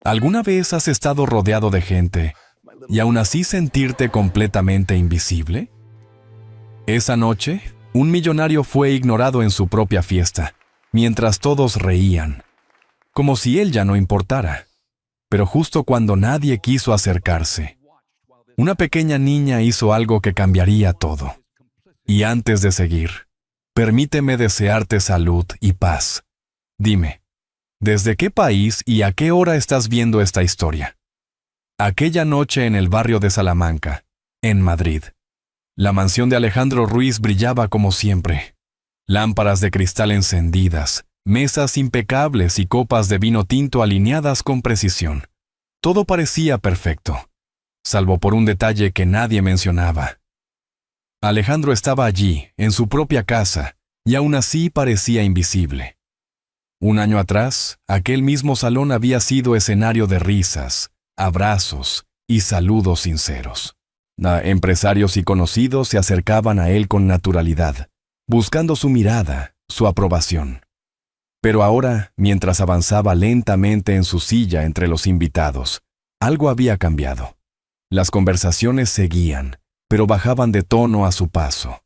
¿Alguna vez has estado rodeado de gente y aún así sentirte completamente invisible? Esa noche, un millonario fue ignorado en su propia fiesta, mientras todos reían, como si él ya no importara. Pero justo cuando nadie quiso acercarse, una pequeña niña hizo algo que cambiaría todo. Y antes de seguir, permíteme desearte salud y paz. Dime, ¿desde qué país y a qué hora estás viendo esta historia? Aquella noche en el barrio de Salamanca, en Madrid, la mansión de Alejandro Ruiz brillaba como siempre. Lámparas de cristal encendidas, mesas impecables y copas de vino tinto alineadas con precisión. Todo parecía perfecto, salvo por un detalle que nadie mencionaba. Alejandro estaba allí, en su propia casa, y aún así parecía invisible. Un año atrás, aquel mismo salón había sido escenario de risas, abrazos y saludos sinceros. Empresarios y conocidos se acercaban a él con naturalidad, buscando su mirada, su aprobación. Pero ahora, mientras avanzaba lentamente en su silla entre los invitados, algo había cambiado. Las conversaciones seguían, pero bajaban de tono a su paso.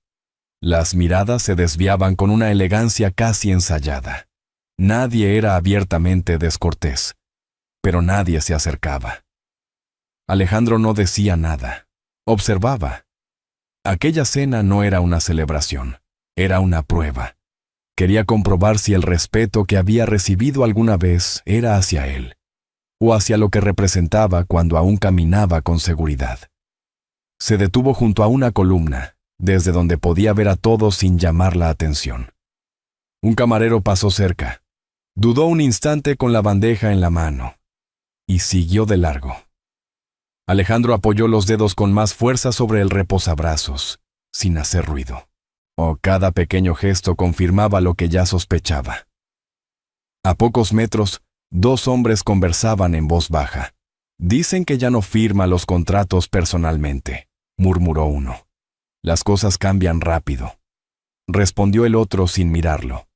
Las miradas se desviaban con una elegancia casi ensayada. Nadie era abiertamente descortés, pero nadie se acercaba. Alejandro no decía nada. Observaba. Aquella cena no era una celebración, era una prueba. Quería comprobar si el respeto que había recibido alguna vez era hacia él, o hacia lo que representaba cuando aún caminaba con seguridad. Se detuvo junto a una columna, desde donde podía ver a todos sin llamar la atención. Un camarero pasó cerca, dudó un instante con la bandeja en la mano, y siguió de largo. Alejandro apoyó los dedos con más fuerza sobre el reposabrazos, sin hacer ruido. Cada pequeño gesto confirmaba lo que ya sospechaba. A pocos metros, dos hombres conversaban en voz baja. Dicen que ya no firma los contratos personalmente, murmuró uno. Las cosas cambian rápido, respondió el otro sin mirarlo.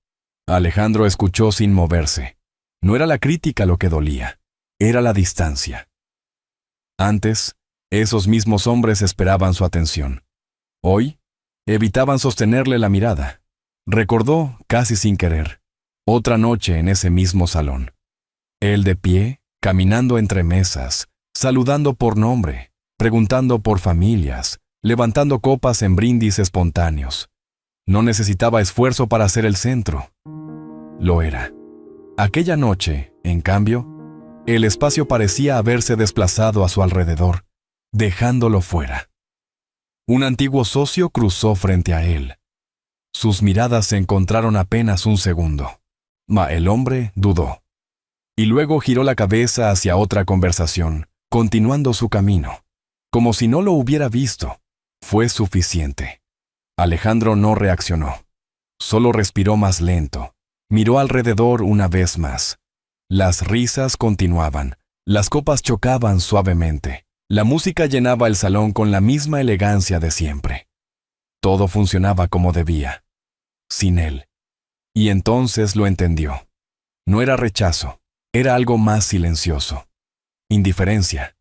Alejandro escuchó sin moverse. No era la crítica lo que dolía, era la distancia. Antes, esos mismos hombres esperaban su atención. Hoy, evitaban sostenerle la mirada. Recordó, casi sin querer, otra noche en ese mismo salón. Él de pie, caminando entre mesas, saludando por nombre, preguntando por familias, levantando copas en brindis espontáneos. No necesitaba esfuerzo para ser el centro. Lo era. Aquella noche, en cambio, el espacio parecía haberse desplazado a su alrededor, dejándolo fuera. Un antiguo socio cruzó frente a él. Sus miradas se encontraron apenas un segundo. El hombre dudó. Y luego giró la cabeza hacia otra conversación, continuando su camino. Como si no lo hubiera visto. Fue suficiente. Alejandro no reaccionó. Solo respiró más lento. Miró alrededor una vez más. Las risas continuaban. Las copas chocaban suavemente. La música llenaba el salón con la misma elegancia de siempre. Todo funcionaba como debía. Sin él. Y entonces lo entendió. No era rechazo. Era algo más silencioso. Indiferencia.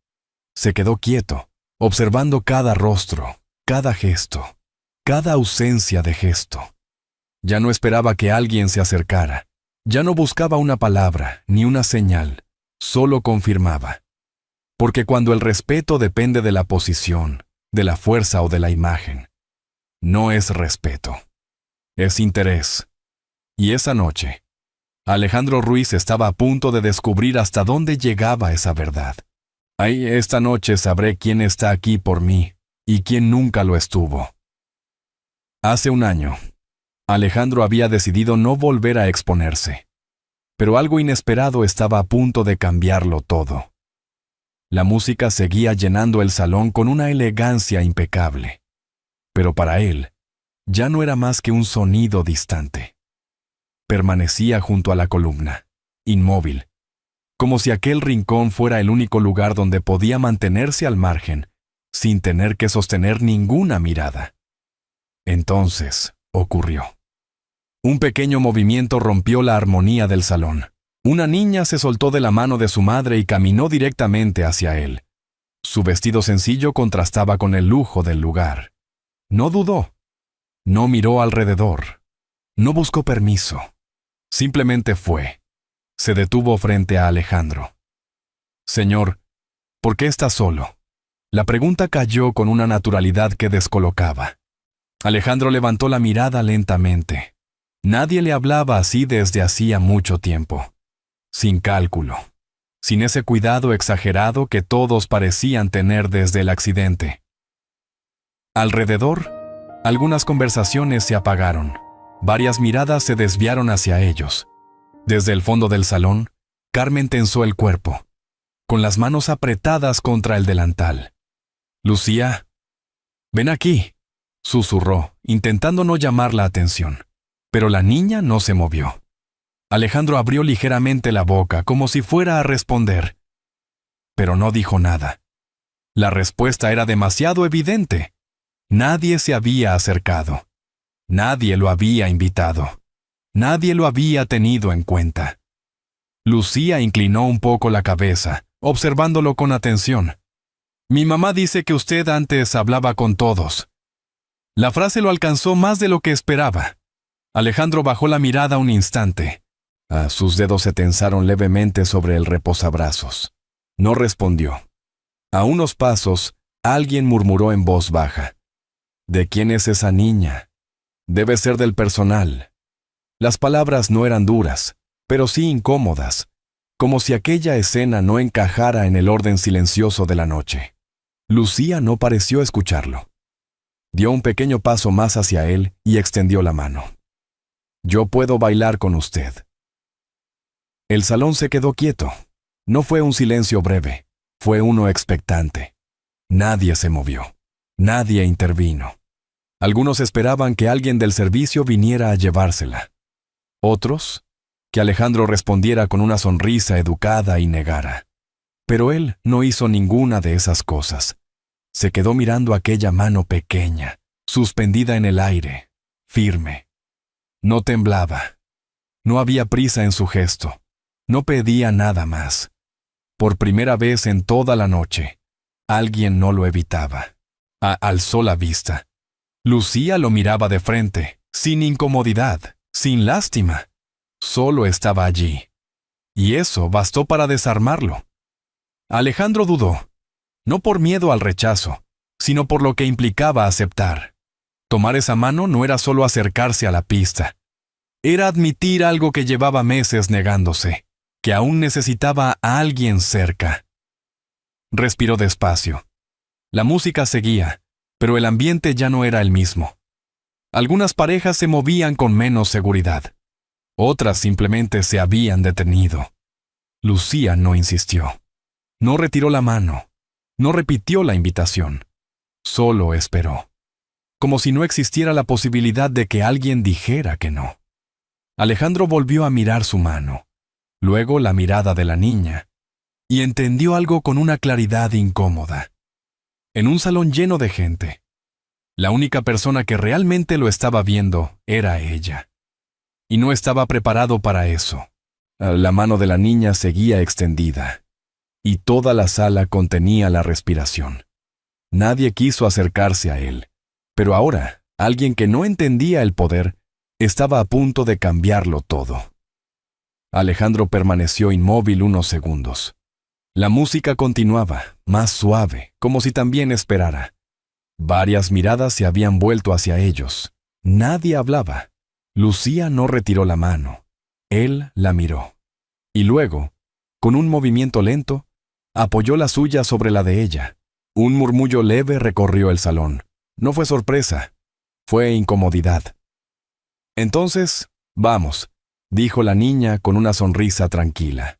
Se quedó quieto, observando cada rostro, cada gesto, cada ausencia de gesto. Ya no esperaba que alguien se acercara. Ya no buscaba una palabra, ni una señal. Solo confirmaba. Porque cuando el respeto depende de la posición, de la fuerza o de la imagen, no es respeto. Es interés. Y esa noche, Alejandro Ruiz estaba a punto de descubrir hasta dónde llegaba esa verdad. Esta noche sabré quién está aquí por mí y quién nunca lo estuvo. Hace un año, Alejandro había decidido no volver a exponerse. Pero algo inesperado estaba a punto de cambiarlo todo. La música seguía llenando el salón con una elegancia impecable. Pero para él, ya no era más que un sonido distante. Permanecía junto a la columna, inmóvil, como si aquel rincón fuera el único lugar donde podía mantenerse al margen, sin tener que sostener ninguna mirada. Entonces, ocurrió. Un pequeño movimiento rompió la armonía del salón. Una niña se soltó de la mano de su madre y caminó directamente hacia él. Su vestido sencillo contrastaba con el lujo del lugar. No dudó. No miró alrededor. No buscó permiso. Simplemente fue. Se detuvo frente a Alejandro. «Señor, ¿por qué está solo?». La pregunta cayó con una naturalidad que descolocaba. Alejandro levantó la mirada lentamente. Nadie le hablaba así desde hacía mucho tiempo. Sin cálculo. Sin ese cuidado exagerado que todos parecían tener desde el accidente. Alrededor, algunas conversaciones se apagaron. Varias miradas se desviaron hacia ellos. Desde el fondo del salón, Carmen tensó el cuerpo, con las manos apretadas contra el delantal. «Lucía, ven aquí», susurró, intentando no llamar la atención. Pero la niña no se movió. Alejandro abrió ligeramente la boca, como si fuera a responder. Pero no dijo nada. La respuesta era demasiado evidente. Nadie se había acercado. Nadie lo había invitado. Nadie lo había tenido en cuenta. Lucía inclinó un poco la cabeza, observándolo con atención. «Mi mamá dice que usted antes hablaba con todos». La frase lo alcanzó más de lo que esperaba. Alejandro bajó la mirada un instante. Sus dedos se tensaron levemente sobre el reposabrazos. No respondió. A unos pasos, alguien murmuró en voz baja. «¿De quién es esa niña? Debe ser del personal». Las palabras no eran duras, pero sí incómodas, como si aquella escena no encajara en el orden silencioso de la noche. Lucía no pareció escucharlo. Dio un pequeño paso más hacia él y extendió la mano. «Yo puedo bailar con usted». El salón se quedó quieto. No fue un silencio breve, fue uno expectante. Nadie se movió. Nadie intervino. Algunos esperaban que alguien del servicio viniera a llevársela. Otros, que Alejandro respondiera con una sonrisa educada y negara. Pero él no hizo ninguna de esas cosas. Se quedó mirando aquella mano pequeña, suspendida en el aire, firme. No temblaba. No había prisa en su gesto. No pedía nada más. Por primera vez en toda la noche, alguien no lo evitaba. Alzó la vista. Lucía lo miraba de frente, sin incomodidad, sin lástima. Solo estaba allí. Y eso bastó para desarmarlo. Alejandro dudó, no por miedo al rechazo, sino por lo que implicaba aceptar. Tomar esa mano no era solo acercarse a la pista. Era admitir algo que llevaba meses negándose, que aún necesitaba a alguien cerca. Respiró despacio. La música seguía, pero el ambiente ya no era el mismo. Algunas parejas se movían con menos seguridad. Otras simplemente se habían detenido. Lucía no insistió. No retiró la mano. No repitió la invitación. Solo esperó. Como si no existiera la posibilidad de que alguien dijera que no. Alejandro volvió a mirar su mano, luego la mirada de la niña, y entendió algo con una claridad incómoda. En un salón lleno de gente, la única persona que realmente lo estaba viendo era ella. Y no estaba preparado para eso. La mano de la niña seguía extendida, y toda la sala contenía la respiración. Nadie quiso acercarse a él, pero ahora, alguien que no entendía el poder, estaba a punto de cambiarlo todo. Alejandro permaneció inmóvil unos segundos. La música continuaba, más suave, como si también esperara. Varias miradas se habían vuelto hacia ellos. Nadie hablaba. Lucía no retiró la mano. Él la miró. Y luego, con un movimiento lento, apoyó la suya sobre la de ella. Un murmullo leve recorrió el salón. No fue sorpresa, fue incomodidad. «Entonces, vamos», dijo la niña con una sonrisa tranquila.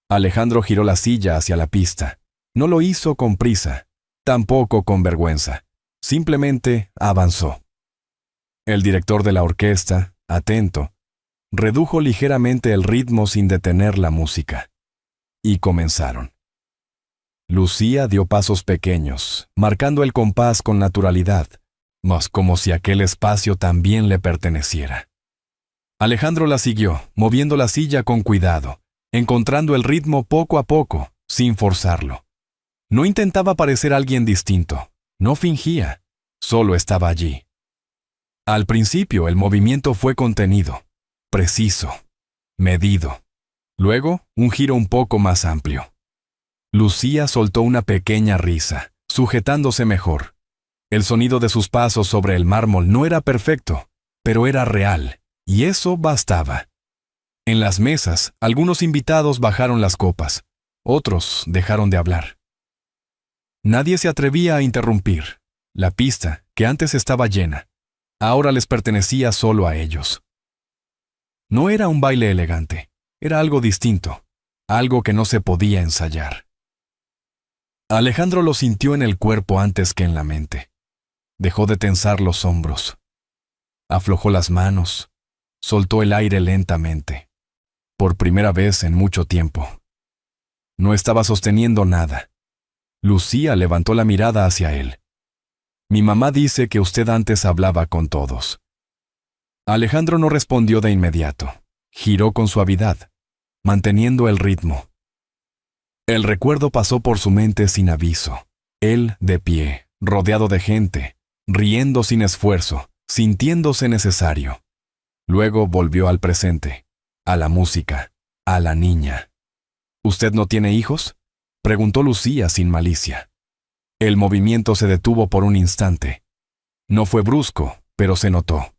Alejandro giró la silla hacia la pista. No lo hizo con prisa, tampoco con vergüenza. Simplemente avanzó. El director de la orquesta, atento, redujo ligeramente el ritmo sin detener la música. Y comenzaron. Lucía dio pasos pequeños, marcando el compás con naturalidad, mas como si aquel espacio también le perteneciera. Alejandro la siguió, moviendo la silla con cuidado, encontrando el ritmo poco a poco, sin forzarlo. No intentaba parecer alguien distinto, no fingía, solo estaba allí. Al principio el movimiento fue contenido, preciso, medido. Luego, un giro un poco más amplio. Lucía soltó una pequeña risa, sujetándose mejor. El sonido de sus pasos sobre el mármol no era perfecto, pero era real, y eso bastaba. En las mesas, algunos invitados bajaron las copas, otros dejaron de hablar. Nadie se atrevía a interrumpir. La pista, que antes estaba llena, ahora les pertenecía solo a ellos. No era un baile elegante, era algo distinto, algo que no se podía ensayar. Alejandro lo sintió en el cuerpo antes que en la mente. Dejó de tensar los hombros. Aflojó las manos, soltó el aire lentamente. Por primera vez en mucho tiempo. No estaba sosteniendo nada. Lucía levantó la mirada hacia él. Mi mamá dice que usted antes hablaba con todos. Alejandro no respondió de inmediato. Giró con suavidad, manteniendo el ritmo. El recuerdo pasó por su mente sin aviso. Él de pie, rodeado de gente, riendo sin esfuerzo, sintiéndose necesario. Luego volvió al presente, a la música, a la niña. ¿Usted no tiene hijos?, preguntó Lucía sin malicia. El movimiento se detuvo por un instante. No fue brusco, pero se notó.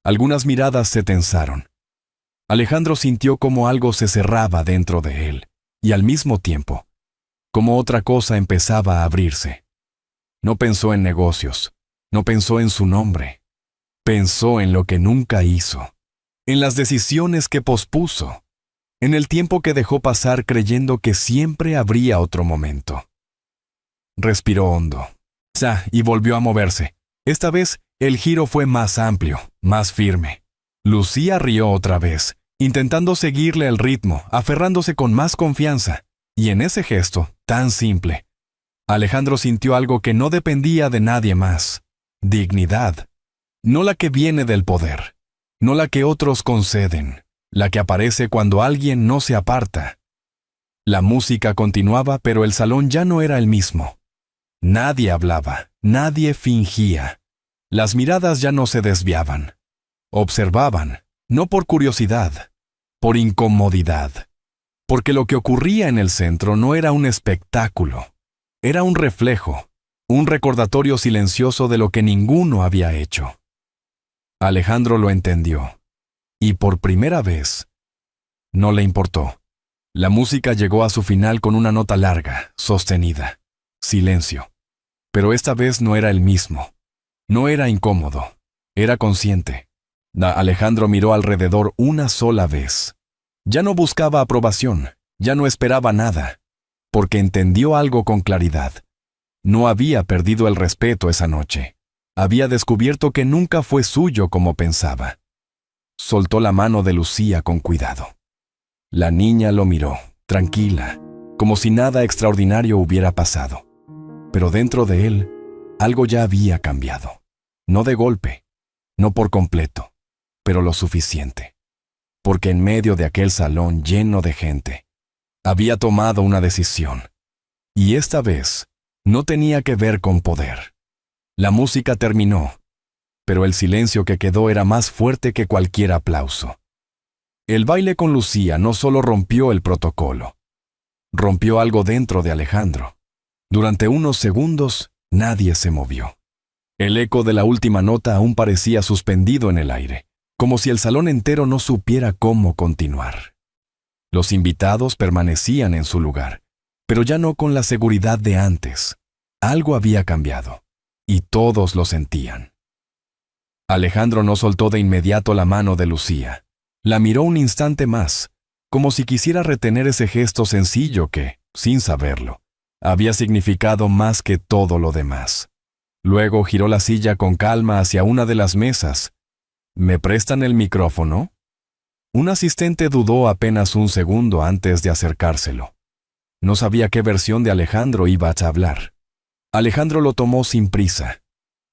Algunas miradas se tensaron. Alejandro sintió como algo se cerraba dentro de él, y al mismo tiempo, como otra cosa empezaba a abrirse. No pensó en negocios, no pensó en su nombre. Pensó en lo que nunca hizo, en las decisiones que pospuso, en el tiempo que dejó pasar creyendo que siempre habría otro momento. Respiró hondo, y volvió a moverse. Esta vez, el giro fue más amplio, más firme. Lucía rió otra vez, intentando seguirle el ritmo, aferrándose con más confianza, y en ese gesto, tan simple, Alejandro sintió algo que no dependía de nadie más: dignidad. No la que viene del poder, no la que otros conceden, la que aparece cuando alguien no se aparta. La música continuaba, pero el salón ya no era el mismo. Nadie hablaba, nadie fingía. Las miradas ya no se desviaban. Observaban, no por curiosidad, por incomodidad. Porque lo que ocurría en el centro no era un espectáculo, era un reflejo, un recordatorio silencioso de lo que ninguno había hecho. Alejandro lo entendió, y por primera vez, no le importó. La música llegó a su final con una nota larga, sostenida. Silencio. Pero esta vez no era el mismo. No era incómodo, era consciente. Alejandro miró alrededor una sola vez. Ya no buscaba aprobación, ya no esperaba nada, porque entendió algo con claridad. No había perdido el respeto esa noche. Había descubierto que nunca fue suyo como pensaba. Soltó la mano de Lucía con cuidado. La niña lo miró, tranquila, como si nada extraordinario hubiera pasado. Pero dentro de él, algo ya había cambiado. No de golpe, no por completo, pero lo suficiente. Porque en medio de aquel salón lleno de gente, había tomado una decisión. Y esta vez, no tenía que ver con poder. La música terminó, pero el silencio que quedó era más fuerte que cualquier aplauso. El baile con Lucía no solo rompió el protocolo, rompió algo dentro de Alejandro. Durante unos segundos, nadie se movió. El eco de la última nota aún parecía suspendido en el aire, como si el salón entero no supiera cómo continuar. Los invitados permanecían en su lugar, pero ya no con la seguridad de antes. Algo había cambiado. Y todos lo sentían. Alejandro no soltó de inmediato la mano de Lucía. La miró un instante más, como si quisiera retener ese gesto sencillo que, sin saberlo, había significado más que todo lo demás. Luego giró la silla con calma hacia una de las mesas. ¿Me prestan el micrófono? Un asistente dudó apenas un segundo antes de acercárselo. No sabía qué versión de Alejandro iba a hablar. Alejandro lo tomó sin prisa.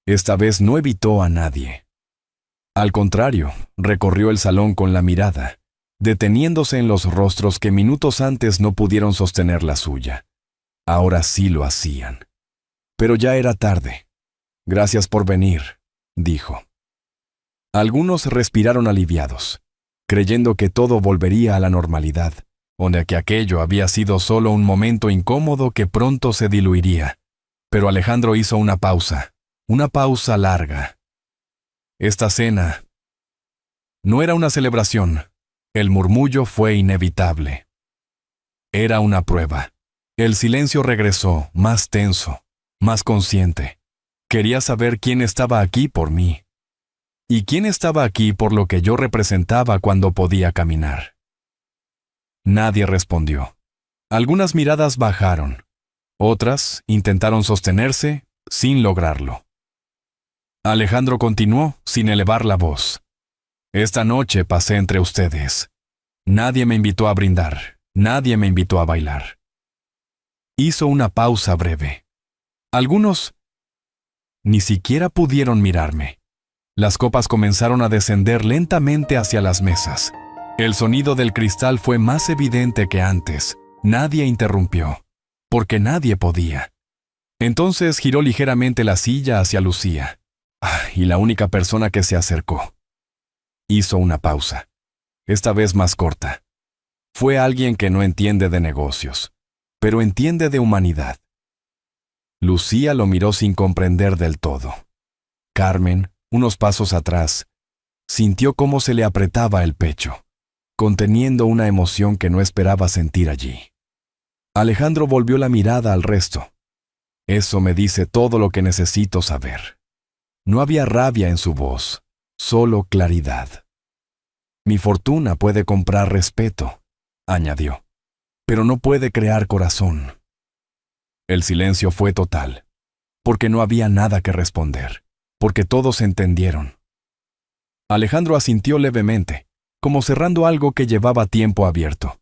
Esta vez no evitó a nadie. Al contrario, recorrió el salón con la mirada, deteniéndose en los rostros que minutos antes no pudieron sostener la suya. Ahora sí lo hacían. Pero ya era tarde. Gracias por venir, dijo. Algunos respiraron aliviados, creyendo que todo volvería a la normalidad, o de que aquello había sido solo un momento incómodo que pronto se diluiría. Pero Alejandro hizo una pausa larga. Esta cena no era una celebración. El murmullo fue inevitable. Era una prueba. El silencio regresó, más tenso, más consciente. Quería saber quién estaba aquí por mí. ¿Y quién estaba aquí por lo que yo representaba cuando podía caminar? Nadie respondió. Algunas miradas bajaron. Otras intentaron sostenerse sin lograrlo. Alejandro continuó sin elevar la voz. Esta noche pasé entre ustedes. Nadie me invitó a brindar. Nadie me invitó a bailar. Hizo una pausa breve. Algunos ni siquiera pudieron mirarme. Las copas comenzaron a descender lentamente hacia las mesas. El sonido del cristal fue más evidente que antes. Nadie interrumpió, porque nadie podía. Entonces giró ligeramente la silla hacia Lucía. Y la única persona que se acercó. Hizo una pausa, esta vez más corta. Fue alguien que no entiende de negocios, pero entiende de humanidad. Lucía lo miró sin comprender del todo. Carmen, unos pasos atrás, sintió cómo se le apretaba el pecho, conteniendo una emoción que no esperaba sentir allí. Alejandro volvió la mirada al resto. Eso me dice todo lo que necesito saber. No había rabia en su voz, solo claridad. Mi fortuna puede comprar respeto, añadió, pero no puede crear corazón. El silencio fue total, porque no había nada que responder, porque todos entendieron. Alejandro asintió levemente, como cerrando algo que llevaba tiempo abierto.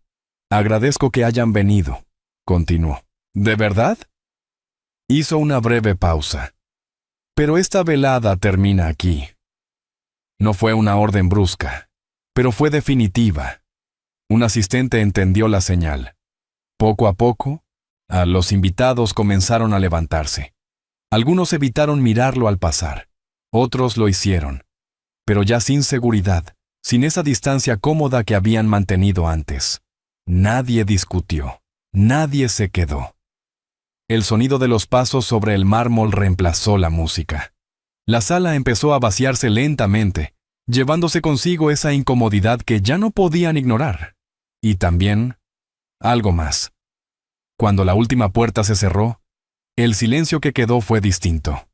Agradezco que hayan venido, continuó. ¿De verdad? Hizo una breve pausa. Pero esta velada termina aquí. No fue una orden brusca, pero fue definitiva. Un asistente entendió la señal. Poco a poco, los invitados comenzaron a levantarse. Algunos evitaron mirarlo al pasar. Otros lo hicieron, pero ya sin seguridad, sin esa distancia cómoda que habían mantenido antes. Nadie discutió. Nadie se quedó. El sonido de los pasos sobre el mármol reemplazó la música. La sala empezó a vaciarse lentamente, llevándose consigo esa incomodidad que ya no podían ignorar. Y también, algo más. Cuando la última puerta se cerró, el silencio que quedó fue distinto.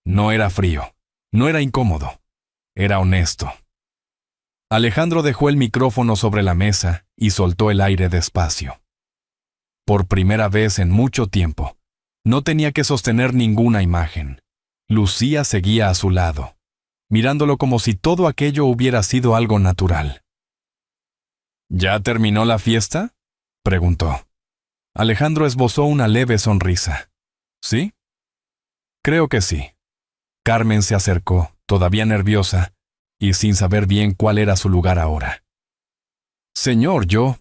No era frío, no era incómodo, era honesto. Alejandro dejó el micrófono sobre la mesa y soltó el aire despacio. Por primera vez en mucho tiempo, no tenía que sostener ninguna imagen. Lucía seguía a su lado, mirándolo como si todo aquello hubiera sido algo natural. ¿Ya terminó la fiesta?, preguntó. Alejandro esbozó una leve sonrisa. ¿Sí? Creo que sí. Carmen se acercó, todavía nerviosa, y sin saber bien cuál era su lugar ahora. Señor, yo...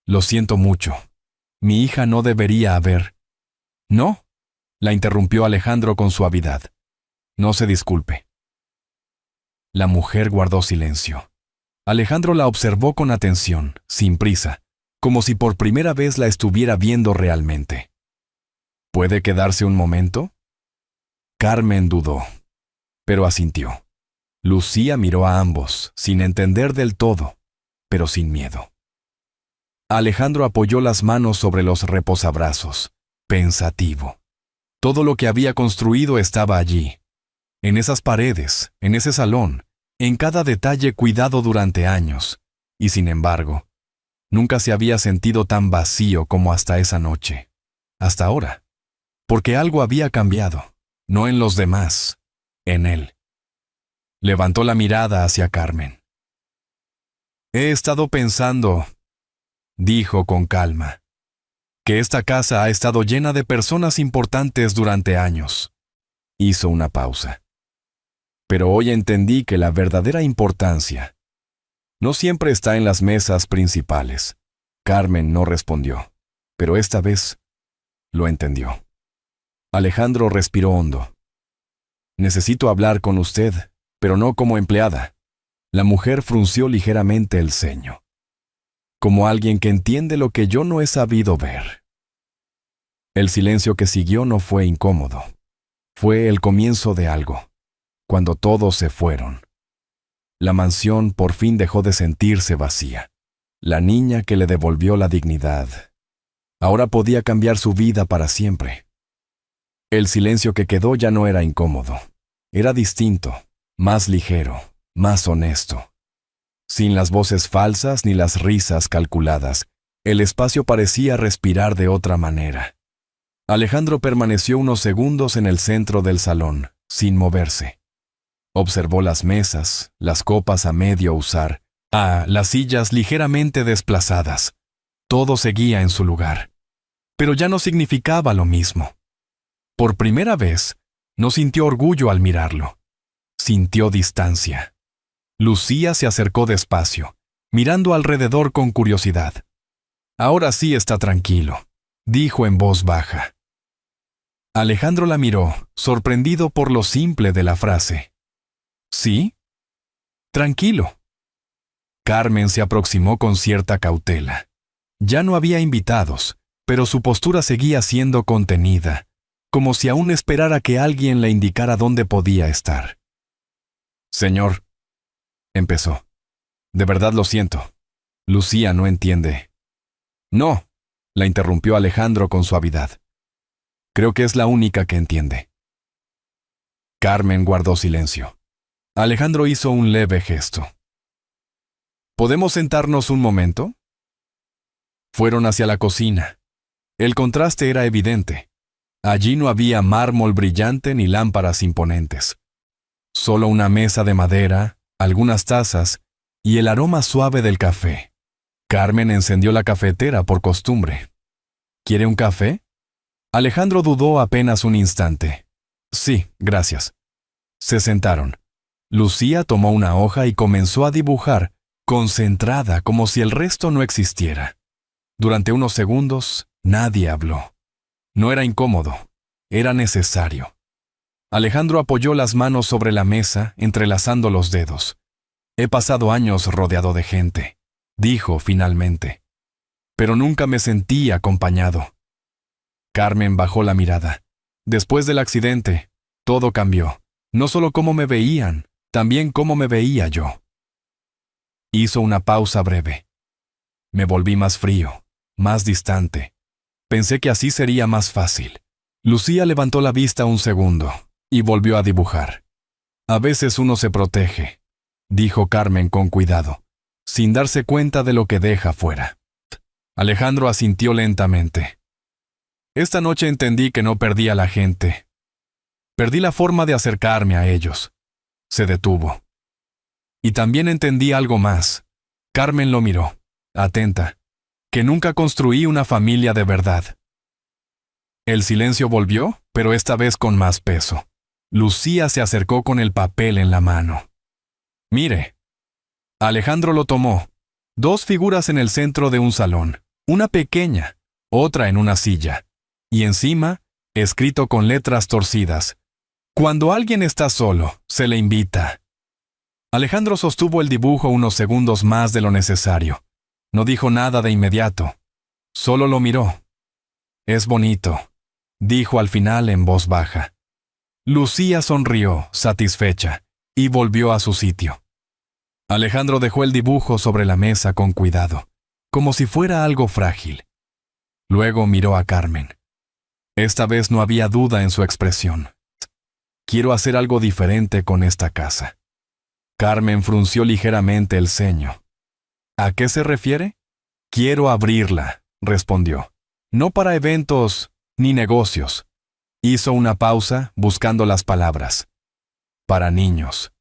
Lo siento mucho. Mi hija no debería haber... ¿No? La interrumpió Alejandro con suavidad. No se disculpe. La mujer guardó silencio. Alejandro la observó con atención, sin prisa, como si por primera vez la estuviera viendo realmente. ¿Puede quedarse un momento? Carmen dudó, pero asintió. Lucía miró a ambos, sin entender del todo, pero sin miedo. Alejandro apoyó las manos sobre los reposabrazos, pensativo. Todo lo que había construido estaba allí, en esas paredes, en ese salón, en cada detalle cuidado durante años, y sin embargo, nunca se había sentido tan vacío como hasta esa noche, hasta ahora, porque algo había cambiado, no en los demás, en él. Levantó la mirada hacia Carmen. He estado pensando, dijo con calma, que esta casa ha estado llena de personas importantes durante años. Hizo una pausa. Pero hoy entendí que la verdadera importancia No siempre está en las mesas principales. Carmen no respondió, pero esta vez lo entendió. Alejandro respiró hondo. Necesito hablar con usted, pero no como empleada. La mujer frunció ligeramente el ceño. Como alguien que entiende lo que yo no he sabido ver. El silencio que siguió no fue incómodo. Fue el comienzo de algo. Cuando todos se fueron. La mansión por fin dejó de sentirse vacía. La niña que le devolvió la dignidad. Ahora podía cambiar su vida para siempre. El silencio que quedó ya no era incómodo. Era distinto, más ligero, más honesto. Sin las voces falsas ni las risas calculadas, el espacio parecía respirar de otra manera. Alejandro permaneció unos segundos en el centro del salón, sin moverse. Observó las mesas, las copas a medio usar, las sillas ligeramente desplazadas. Todo seguía en su lugar. Pero ya no significaba lo mismo. Por primera vez, no sintió orgullo al mirarlo. Sintió distancia. Lucía se acercó despacio, mirando alrededor con curiosidad. Ahora sí está tranquilo, dijo en voz baja. Alejandro la miró, sorprendido por lo simple de la frase. ¿Sí? Tranquilo. Carmen se aproximó con cierta cautela. Ya no había invitados, pero su postura seguía siendo contenida, como si aún esperara que alguien le indicara dónde podía estar. Señor, empezó. De verdad lo siento. Lucía no entiende. No, la interrumpió Alejandro con suavidad. Creo que es la única que entiende. Carmen guardó silencio. Alejandro hizo un leve gesto. ¿Podemos sentarnos un momento? Fueron hacia la cocina. El contraste era evidente. Allí no había mármol brillante ni lámparas imponentes. Solo una mesa de madera, algunas tazas y el aroma suave del café. Carmen encendió la cafetera por costumbre. ¿Quiere un café? Alejandro dudó apenas un instante. Sí, gracias. Se sentaron. Lucía tomó una hoja y comenzó a dibujar, concentrada como si el resto no existiera. Durante unos segundos, nadie habló. No era incómodo, era necesario. Alejandro apoyó las manos sobre la mesa, entrelazando los dedos. He pasado años rodeado de gente, dijo finalmente. Pero nunca me sentí acompañado. Carmen bajó la mirada. Después del accidente, todo cambió. No solo cómo me veían, también cómo me veía yo. Hizo una pausa breve. Me volví más frío, más distante. Pensé que así sería más fácil. Lucía levantó la vista un segundo y volvió a dibujar. A veces uno se protege, dijo Carmen con cuidado, sin darse cuenta de lo que deja fuera. Alejandro asintió lentamente. Esta noche entendí que no perdí a la gente. Perdí la forma de acercarme a ellos. Se detuvo. Y también entendí algo más. Carmen lo miró, atenta, que nunca construí una familia de verdad. El silencio volvió, pero esta vez con más peso. Lucía se acercó con el papel en la mano. Mire. Alejandro lo tomó. 2 figuras en el centro de un salón, una pequeña, otra en una silla, y encima, escrito con letras torcidas. Cuando alguien está solo, se le invita. Alejandro sostuvo el dibujo unos segundos más de lo necesario. No dijo nada de inmediato. Solo lo miró. Es bonito, dijo al final en voz baja. Lucía sonrió, satisfecha, y volvió a su sitio. Alejandro dejó el dibujo sobre la mesa con cuidado, como si fuera algo frágil. Luego miró a Carmen. Esta vez no había duda en su expresión. Quiero hacer algo diferente con esta casa. Carmen frunció ligeramente el ceño. ¿A qué se refiere? Quiero abrirla, respondió. No para eventos ni negocios. Hizo una pausa, buscando las palabras. Para niños.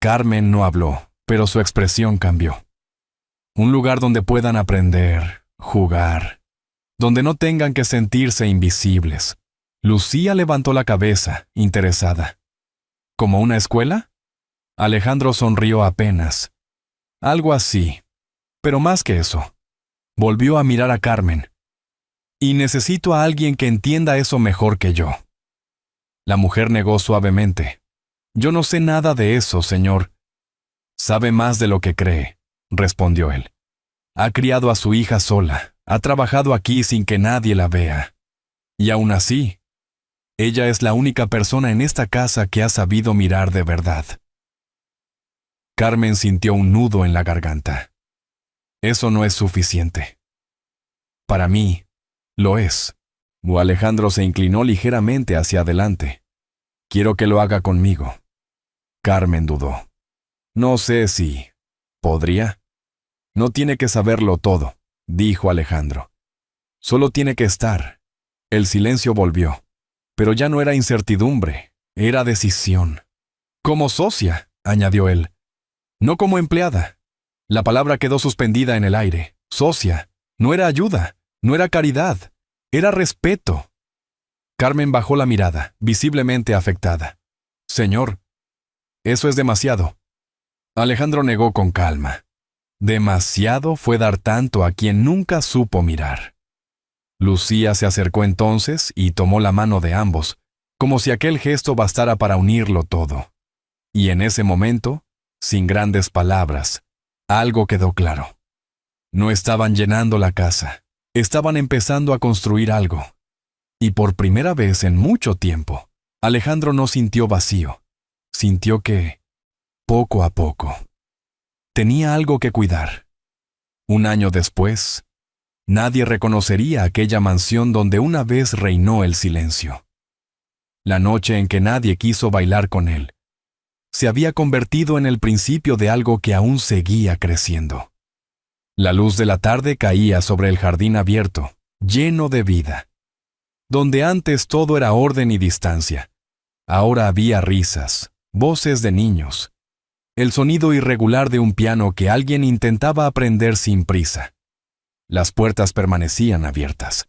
Carmen no habló, pero su expresión cambió. Un lugar donde puedan aprender, jugar, donde no tengan que sentirse invisibles. Lucía levantó la cabeza, interesada. ¿Como una escuela? Alejandro sonrió apenas. Algo así. Pero más que eso. Volvió a mirar a Carmen. Y necesito a alguien que entienda eso mejor que yo. La mujer negó suavemente. Yo no sé nada de eso, señor. Sabe más de lo que cree, respondió él. Ha criado a su hija sola, ha trabajado aquí sin que nadie la vea. Y aún así, ella es la única persona en esta casa que ha sabido mirar de verdad. Carmen sintió un nudo en la garganta. Eso no es suficiente. Para mí, lo es. Alejandro se inclinó ligeramente hacia adelante. Quiero que lo haga conmigo. Carmen dudó. No sé si podría. No tiene que saberlo todo, dijo Alejandro. Solo tiene que estar. El silencio volvió. Pero ya no era incertidumbre, era decisión. Como socia, añadió él. No como empleada. La palabra quedó suspendida en el aire. Socia. No era ayuda, no era caridad, era respeto. Carmen bajó la mirada, visiblemente afectada. Señor, eso es demasiado. Alejandro negó con calma. Demasiado fue dar tanto a quien nunca supo mirar. Lucía se acercó entonces y tomó la mano de ambos, como si aquel gesto bastara para unirlo todo. Y en ese momento, sin grandes palabras, algo quedó claro. No estaban llenando la casa, estaban empezando a construir algo. Y por primera vez en mucho tiempo, Alejandro no sintió vacío. Sintió que, poco a poco, tenía algo que cuidar. Un año después, nadie reconocería aquella mansión donde una vez reinó el silencio. La noche en que nadie quiso bailar con él, se había convertido en el principio de algo que aún seguía creciendo. La luz de la tarde caía sobre el jardín abierto, lleno de vida. Donde antes todo era orden y distancia, ahora había risas, voces de niños, el sonido irregular de un piano que alguien intentaba aprender sin prisa. Las puertas permanecían abiertas.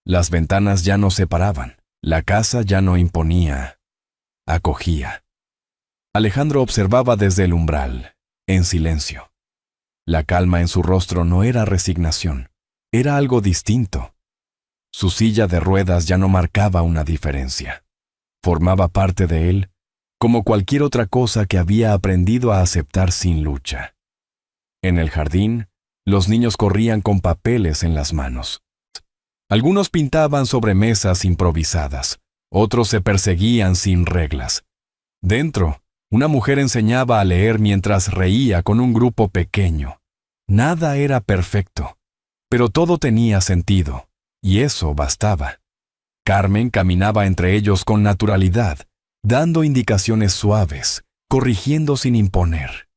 Las ventanas ya no separaban. La casa ya no imponía. Acogía. Alejandro observaba desde el umbral, en silencio. La calma en su rostro no era resignación, era algo distinto. Su silla de ruedas ya no marcaba una diferencia. Formaba parte de él, como cualquier otra cosa que había aprendido a aceptar sin lucha. En el jardín, los niños corrían con papeles en las manos. Algunos pintaban sobre mesas improvisadas, otros se perseguían sin reglas. Dentro, una mujer enseñaba a leer mientras reía con un grupo pequeño. Nada era perfecto, pero todo tenía sentido, y eso bastaba. Carmen caminaba entre ellos con naturalidad, dando indicaciones suaves, corrigiendo sin imponer.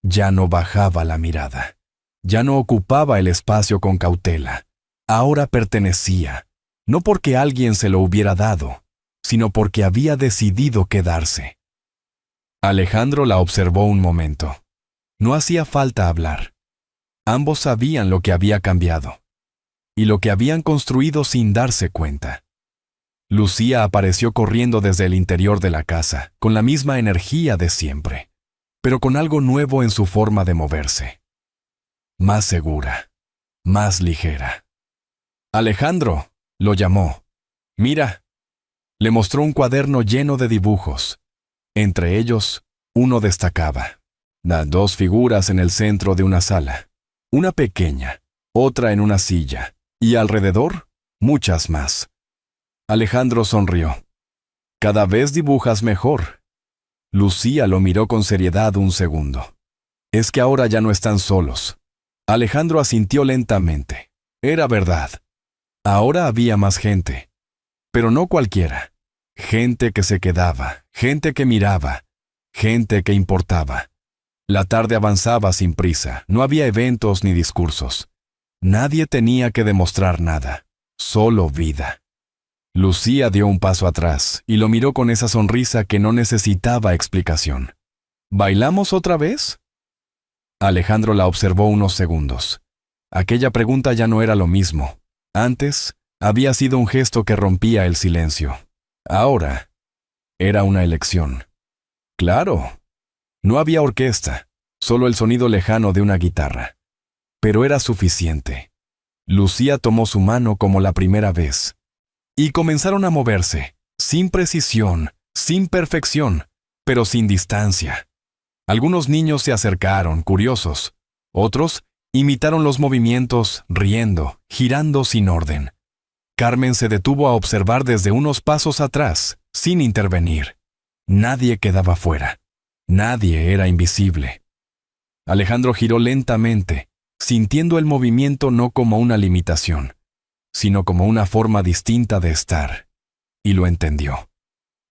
Ya no bajaba la mirada, ya no ocupaba el espacio con cautela. Ahora pertenecía, no porque alguien se lo hubiera dado, sino porque había decidido quedarse. Alejandro la observó un momento. No hacía falta hablar. Ambos sabían lo que había cambiado y lo que habían construido sin darse cuenta. Lucía apareció corriendo desde el interior de la casa, con la misma energía de siempre, pero con algo nuevo en su forma de moverse. Más segura, más ligera. Alejandro, lo llamó. Mira. Le mostró un cuaderno lleno de dibujos. Entre ellos, uno destacaba. Dos figuras en el centro de una sala. Una pequeña, otra en una silla, y alrededor, muchas más. Alejandro sonrió. Cada vez dibujas mejor. Lucía lo miró con seriedad un segundo. Es que ahora ya no están solos. Alejandro asintió lentamente. Era verdad. Ahora había más gente. Pero no cualquiera. Gente que se quedaba, gente que miraba, gente que importaba. La tarde avanzaba sin prisa, no había eventos ni discursos. Nadie tenía que demostrar nada, solo vida. Lucía dio un paso atrás y lo miró con esa sonrisa que no necesitaba explicación. ¿Bailamos otra vez? Alejandro la observó unos segundos. Aquella pregunta ya no era lo mismo. Antes, había sido un gesto que rompía el silencio. Ahora, era una elección. Claro, no había orquesta, solo el sonido lejano de una guitarra. Pero era suficiente. Lucía tomó su mano como la primera vez. Y comenzaron a moverse, sin precisión, sin perfección, pero sin distancia. Algunos niños se acercaron, curiosos. Otros imitaron los movimientos, riendo, girando sin orden. Carmen se detuvo a observar desde unos pasos atrás, sin intervenir. Nadie quedaba fuera. Nadie era invisible. Alejandro giró lentamente, sintiendo el movimiento no como una limitación, sino como una forma distinta de estar. Y lo entendió.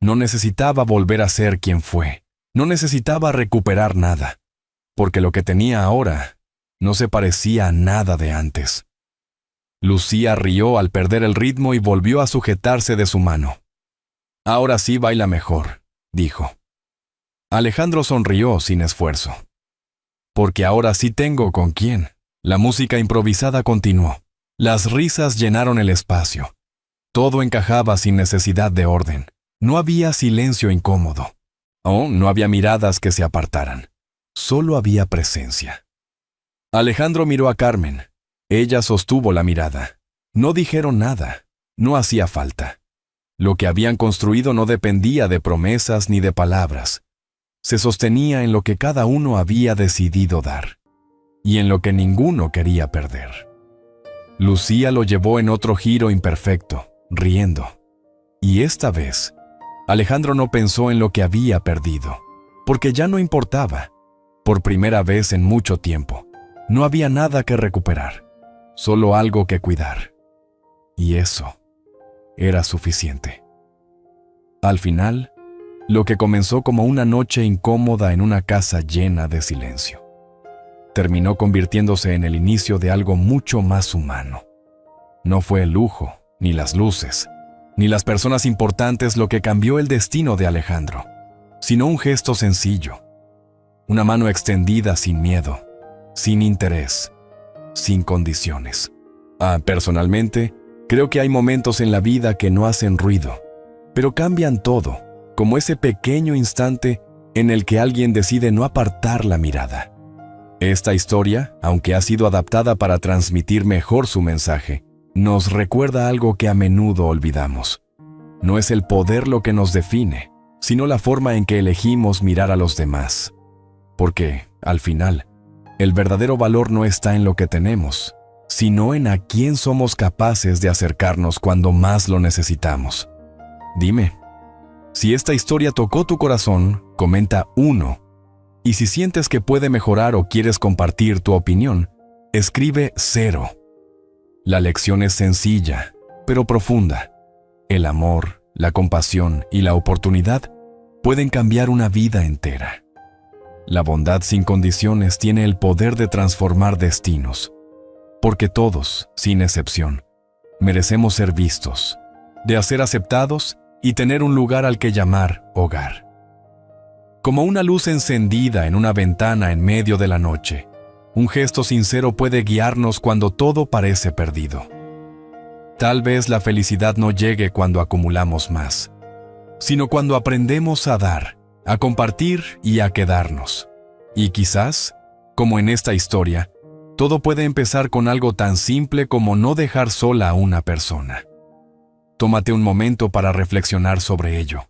No necesitaba volver a ser quien fue. No necesitaba recuperar nada, porque lo que tenía ahora no se parecía a nada de antes. Lucía rió al perder el ritmo y volvió a sujetarse de su mano. Ahora sí baila mejor, dijo. Alejandro sonrió sin esfuerzo. Porque ahora sí tengo con quién. La música improvisada continuó. Las risas llenaron el espacio. Todo encajaba sin necesidad de orden. No había silencio incómodo. No había miradas que se apartaran. Solo había presencia. Alejandro miró a Carmen. Ella sostuvo la mirada. No dijeron nada. No hacía falta. Lo que habían construido no dependía de promesas ni de palabras. Se sostenía en lo que cada uno había decidido dar. Y en lo que ninguno quería perder. Lucía lo llevó en otro giro imperfecto, riendo. Y esta vez, Alejandro no pensó en lo que había perdido, porque ya no importaba. Por primera vez en mucho tiempo, no había nada que recuperar, solo algo que cuidar. Y eso era suficiente. Al final, lo que comenzó como una noche incómoda en una casa llena de silencio, terminó convirtiéndose en el inicio de algo mucho más humano. No fue el lujo, ni las luces, ni las personas importantes lo que cambió el destino de Alejandro, sino un gesto sencillo, una mano extendida sin miedo, sin interés, sin condiciones. Personalmente, creo que hay momentos en la vida que no hacen ruido, pero cambian todo, como ese pequeño instante en el que alguien decide no apartar la mirada. Esta historia, aunque ha sido adaptada para transmitir mejor su mensaje, nos recuerda algo que a menudo olvidamos. No es el poder lo que nos define, sino la forma en que elegimos mirar a los demás. Porque, al final, el verdadero valor no está en lo que tenemos, sino en a quién somos capaces de acercarnos cuando más lo necesitamos. Dime, si esta historia tocó tu corazón, comenta 1. Y si sientes que puede mejorar o quieres compartir tu opinión, escribe 0. La lección es sencilla, pero profunda. El amor, la compasión y la oportunidad pueden cambiar una vida entera. La bondad sin condiciones tiene el poder de transformar destinos, porque todos, sin excepción, merecemos ser vistos, de ser aceptados y tener un lugar al que llamar hogar. Como una luz encendida en una ventana en medio de la noche, un gesto sincero puede guiarnos cuando todo parece perdido. Tal vez la felicidad no llegue cuando acumulamos más, sino cuando aprendemos a dar, a compartir y a quedarnos. Y quizás, como en esta historia, todo puede empezar con algo tan simple como no dejar sola a una persona. Tómate un momento para reflexionar sobre ello,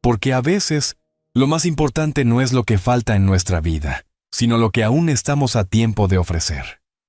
porque a veces lo más importante no es lo que falta en nuestra vida, sino lo que aún estamos a tiempo de ofrecer.